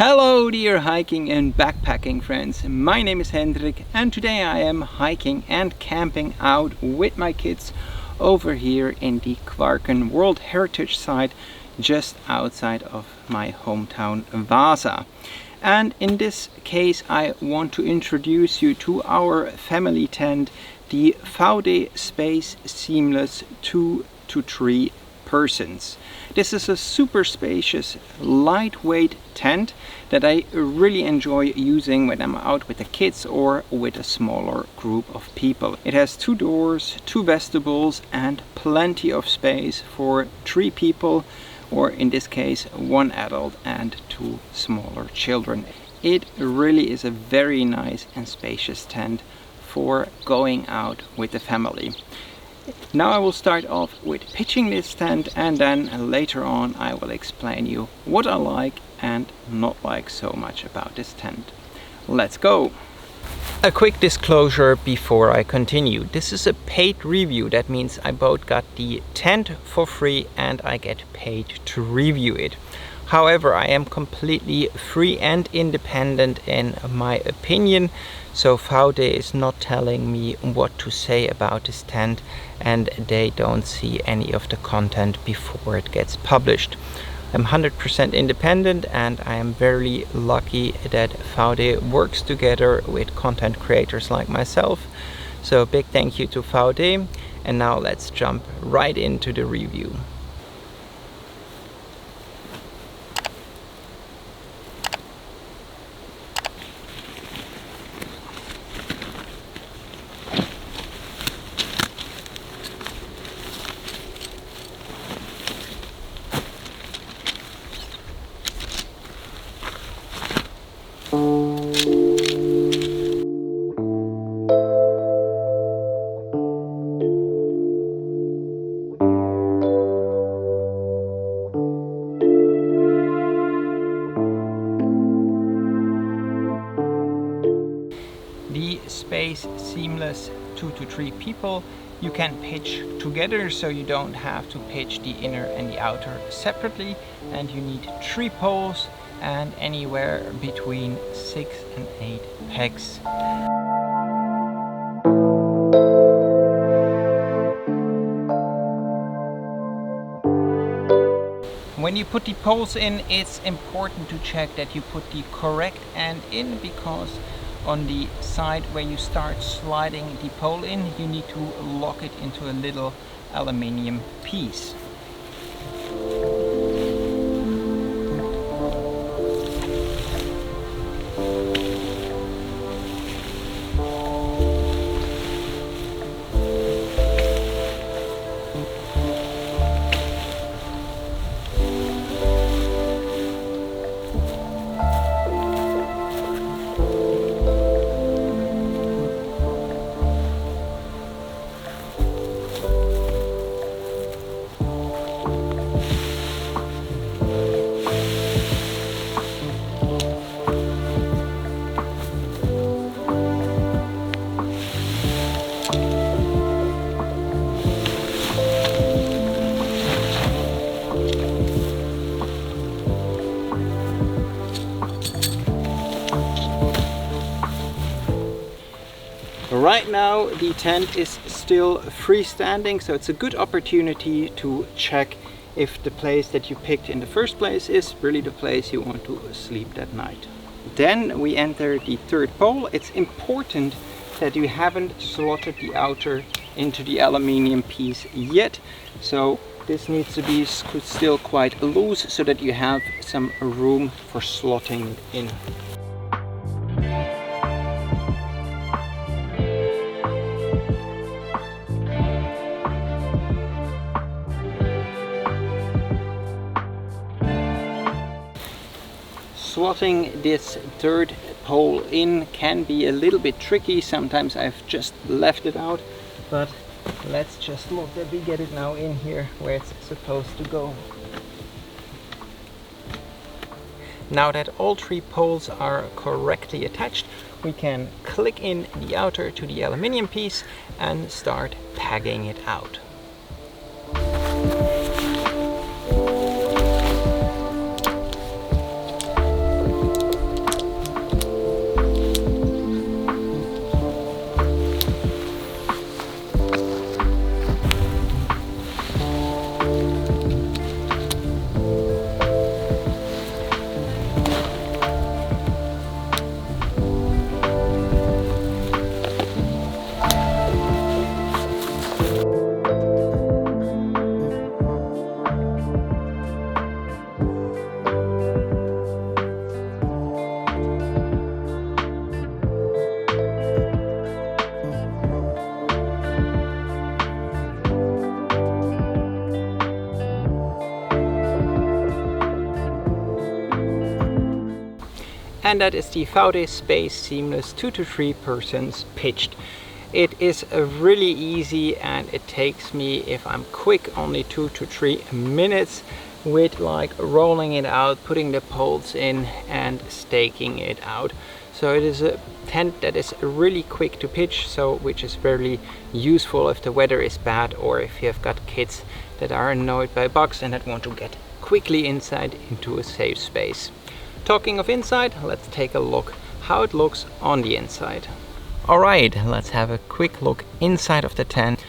Hello dear hiking and backpacking friends, my name is Hendrik and today I am hiking and camping out with my kids over here in the Kvarken World Heritage Site just outside of my hometown Vasa. And in this case I want to introduce you to our family tent, the Vaude Space Seamless 2 to 3 persons. This is a super spacious, lightweight tent that I really enjoy using when I'm out with the kids or with a smaller group of people. It has 2 doors, 2 vestibules and plenty of space for 3 people, or in this case 1 adult and 2 smaller children. It really is a very nice and spacious tent for going out with the family. Now I will start off with pitching this tent, and then later on I will explain you what I like and not like so much about this tent. Let's go! A quick disclosure before I continue. This is a paid review. That means I both got the tent for free and I get paid to review it. However, I am completely free and independent in my opinion, so Vaude is not telling me what to say about this tent and they don't see any of the content before it gets published. I'm 100% independent and I am very lucky that Vaude works together with content creators like myself. So a big thank you to Vaude, and now let's jump right into the review. The Space Seamless 2 to 3 people you can pitch together, so you don't have to pitch the inner and the outer separately, and you need 3 poles and anywhere between 6 and 8 pegs. When you put the poles in, it's important to check that you put the correct end in, because on the side where you start sliding the pole in, you need to lock it into a little aluminium piece. Right now the tent is still freestanding, so it's a good opportunity to check if the place that you picked in the first place is really the place you want to sleep that night. Then we enter the 3rd pole. It's important that you haven't slotted the outer into the aluminium piece yet, so this needs to be still quite loose so that you have some room for slotting it in. Slotting this 3rd pole in can be a little bit tricky. Sometimes I've just left it out, but let's just look that we get it now in here where it's supposed to go. Now that all 3 poles are correctly attached, we can click in the outer to the aluminium piece and start pegging it out. and that is the Vaude Space Seamless 2 to 3 persons pitched. It is really easy, and it takes me, if I'm quick, only 2 to 3 minutes with like rolling it out, putting the poles in and staking it out. So it is a tent that is really quick to pitch, so which is very useful if the weather is bad or if you have got kids that are annoyed by bugs and that want to get quickly inside into a safe space. Talking of inside, let's take a look how it looks on the inside. Alright, let's have a quick look inside of the tent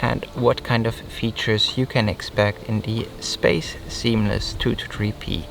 and what kind of features you can expect in the Space Seamless 2 to 3P.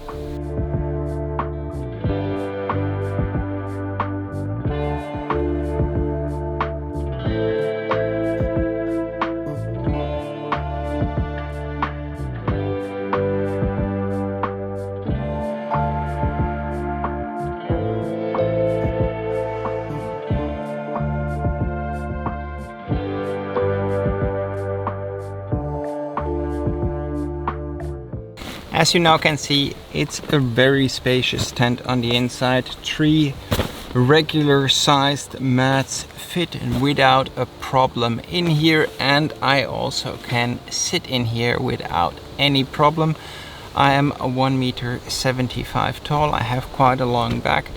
As you now can see, it's a very spacious tent on the inside. 3 regular sized mats fit without a problem in here, and I also can sit in here without any problem. I am a 1.75 m tall. I have quite a long back,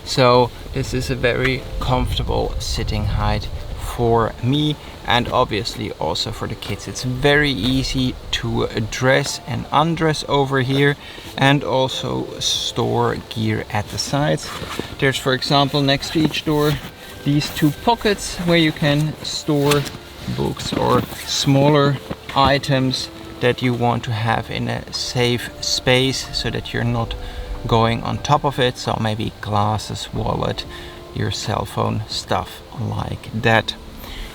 so this is a very comfortable sitting height for me and obviously also for the kids. It's very easy to dress and undress over here and also store gear at the sides. There's, for example, next to each door these 2 pockets where you can store books or smaller items that you want to have in a safe space so that you're not going on top of it. So maybe glasses, wallet, your cell phone, stuff like that.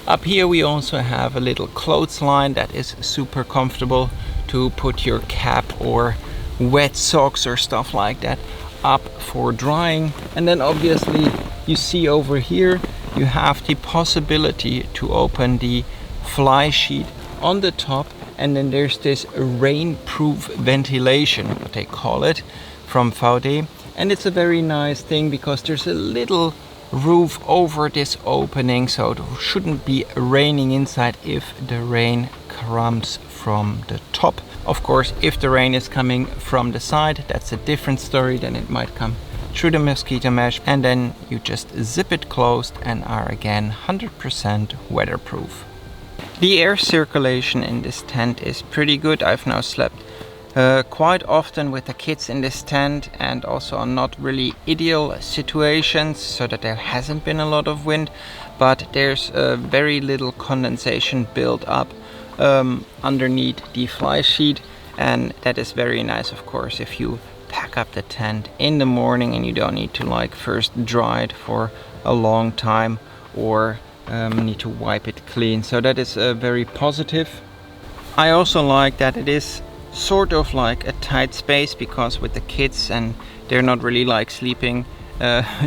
Up here we also have a little clothesline that is super comfortable to put your cap or wet socks or stuff like that up for drying. And then obviously you see over here you have the possibility to open the fly sheet on the top, and then there's this rainproof ventilation, what they call it, from Vaude. And it's a very nice thing because there's a little roof over this opening, so it shouldn't be raining inside if the rain comes from the top. Of course, if the rain is coming from the side, that's a different story. Then it might come through the mosquito mesh, and then you just zip it closed and are again 100% weatherproof. The air circulation in this tent is pretty good. I've now slept quite often with the kids in this tent, and also on not really ideal situations, so that there hasn't been a lot of wind, but there's very little condensation built up underneath the fly sheet, and that is very nice, of course, if you pack up the tent in the morning and you don't need to like first dry it for a long time or need to wipe it clean. So that is very positive. I also like that it is sort of like a tight space, because with the kids, and they're not really like sleeping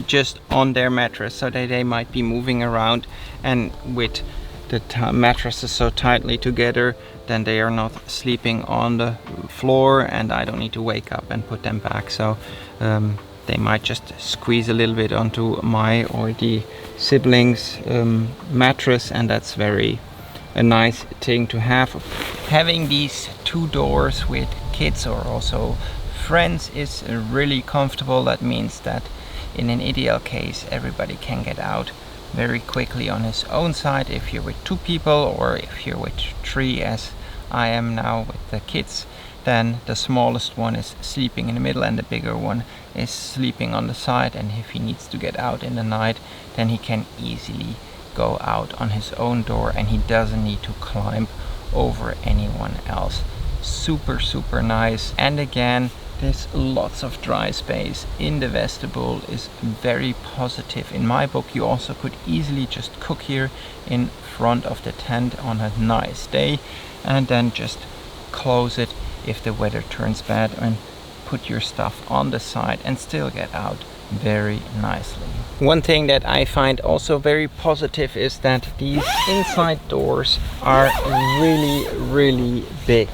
just on their mattress, so they might be moving around, and with the mattresses so tightly together, then they are not sleeping on the floor and I don't need to wake up and put them back. So they might just squeeze a little bit onto my or the siblings mattress, and that's very a nice thing to have. Having these 2 doors with kids or also friends is really comfortable. That means that in an ideal case everybody can get out very quickly on his own side. If you're with 2 people, or if you're with 3 as I am now with the kids, then the smallest one is sleeping in the middle and the bigger one is sleeping on the side, and if he needs to get out in the night, then he can easily go out on his own door and he doesn't need to climb over anyone else. Super nice. And again, there's lots of dry space in the vestibule, is very positive in my book. You also could easily just cook here in front of the tent on a nice day, and then just close it if the weather turns bad, and put your stuff on the side and still get out very nicely. One thing that I find also very positive is that these inside doors are really big.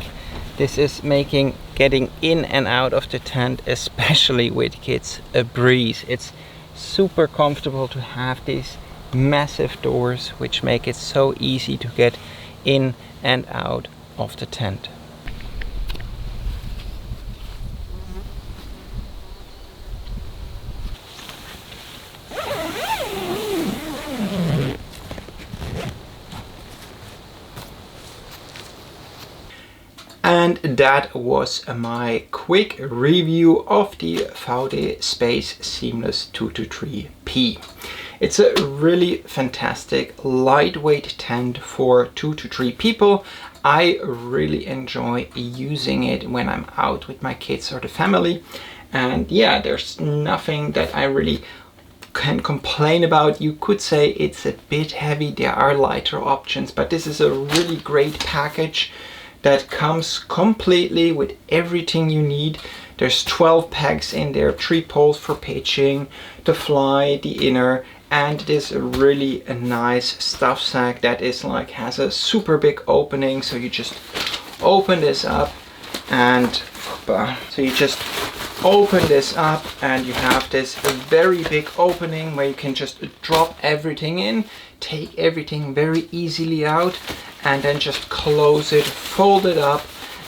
This is making getting in and out of the tent, especially with kids, a breeze. It's super comfortable to have these massive doors which make it so easy to get in and out of the tent. And that was my quick review of the Vaude Space Seamless 2-3P. It's a really fantastic lightweight tent for 2 to 3 people. I really enjoy using it when I'm out with my kids or the family. And yeah, there's nothing that I really can complain about. You could say it's a bit heavy, there are lighter options, but this is a really great package that comes completely with everything you need. There's 12 pegs in there, 3 poles for pitching, the fly, the inner, and this really a nice stuff sack that is like has a super big opening. So you just open this up and you have this very big opening where you can just drop everything in, take everything very easily out, and then just close it, fold it up,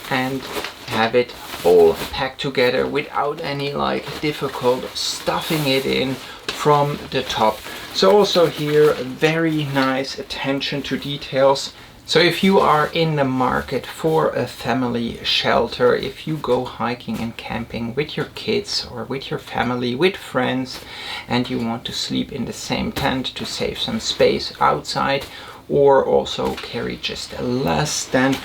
and have it all packed together without any like difficult stuffing it in from the top. So also here, very nice attention to details. So if you are in the market for a family shelter, if you go hiking and camping with your kids or with your family, with friends, and you want to sleep in the same tent to save some space outside, or also carry just less, then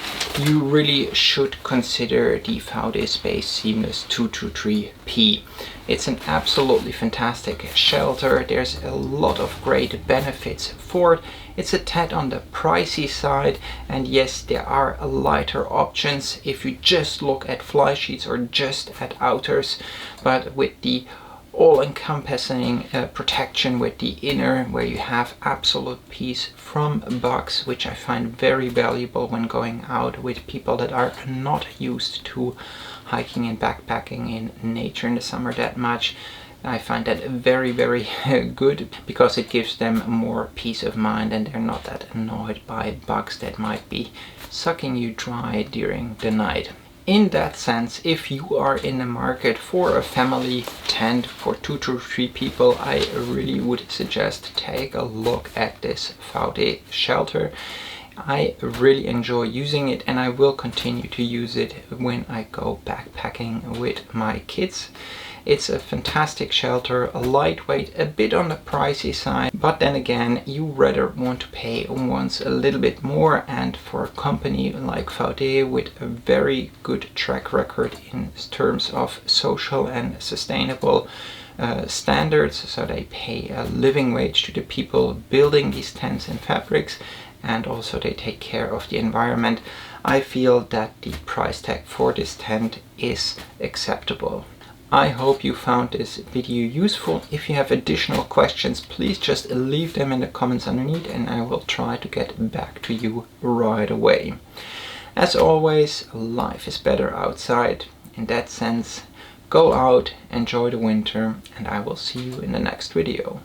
you really should consider the Vaude Space Seamless 2-3P. It's an absolutely fantastic shelter. There's a lot of great benefits for it. It's a tad on the pricey side, and yes, there are lighter options if you just look at fly sheets or just at outers, but with the all-encompassing protection with the inner, where you have absolute peace from bugs, which I find very valuable when going out with people that are not used to hiking and backpacking in nature in the summer that much. I find that very, very good, because it gives them more peace of mind and they're not that annoyed by bugs that might be sucking you dry during the night. In that sense, if you are in the market for a family tent for 2 to 3 people, I really would suggest take a look at this Vaude shelter. I really enjoy using it, and I will continue to use it when I go backpacking with my kids. It's a fantastic shelter, a lightweight, a bit on the pricey side, but then again, you rather want to pay once a little bit more, and for a company like Vaude with a very good track record in terms of social and sustainable standards, so they pay a living wage to the people building these tents and fabrics, and also they take care of the environment. I feel that the price tag for this tent is acceptable. I hope you found this video useful. If you have additional questions, please just leave them in the comments underneath and I will try to get back to you right away. As always, life is better outside. In that sense, go out, enjoy the winter, and I will see you in the next video.